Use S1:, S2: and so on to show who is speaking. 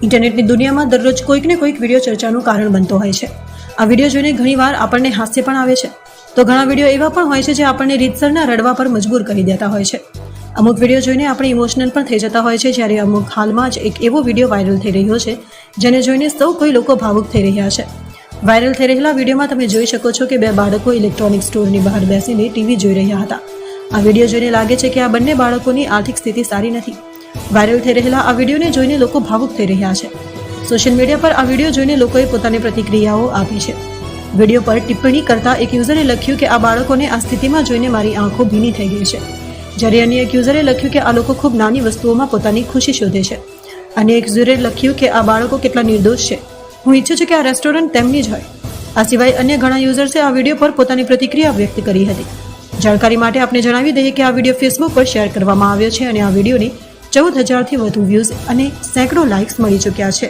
S1: ઇન્ટરનેટની દુનિયામાં દરરોજ કોઈક ને કોઈક વિડીયો ચર્ચાનું કારણ બનતો હોય છે. આ વિડીયો જોઈને ઘણીવાર આપણને હાસ્ય પણ આવે છે, તો ઘણા વિડીયો એવા પણ હોય છે જે આપણને રીતસરના રડવા પર મજબૂર કરી દેતા હોય છે. અમુક વિડીયો જોઈને આપણે ઇમોશનલ પણ થઈ જતા હોય છે, જ્યારે અમુક હાલમાં જ એક એવો વિડીયો વાયરલ થઈ રહ્યો છે જેને જોઈને સૌ કોઈ લોકો ભાવુક થઈ રહ્યા છે. વાયરલ થઈ રહેલા વિડીયોમાં તમે જોઈ શકો છો કે બે બાળકો ઇલેક્ટ્રોનિક સ્ટોરની બહાર બેસીને ટીવી જોઈ રહ્યા હતા. આ વિડીયો જોઈને લાગે છે કે આ બંને બાળકોની આર્થિક સ્થિતિ સારી નથી. વાયરલ થઈ રહેલા આ વિડીયોને જોઈને લોકો ભાવુક થઈ રહ્યા છે. સોશિયલ મીડિયા પર આ વિડીયો જોઈને લોકોએ પોતાની પ્રતિક્રિયાઓ આપી છે. વિડીયો પર ટિપ્પણી કરતા એક યુઝરે લખ્યું કે આ બાળકોને આ સ્થિતિમાં જોઈને મારી આંખો ભીની થઈ ગઈ છે. જ્યારે અન્ય એક યુઝરે લખ્યું કે આ લોકો ખૂબ નાની વસ્તુઓમાં પોતાની ખુશી શોધે છે. અને એક યુઝરે લખ્યું કે આ બાળકો કેટલા નિર્દોષ છે. હું ઈચ્છું છું કે આ રેસ્ટોરન્ટ તેમની જ હોય. આ સિવાય અન્ય ઘણા યુઝર્સે આ વિડીયો પર પોતાની પ્રતિક્રિયા વ્યક્ત કરી હતી. જાણકારી માટે આપણે જણાવી દઈએ કે આ વિડીયો ફેસબુક પર શેર કરવામાં આવ્યો છે અને આ વિડીયોને 14,000થી વધુ વ્યૂઝ અને સેંકડો લાઇક્સ મળી ચૂક્યા છે.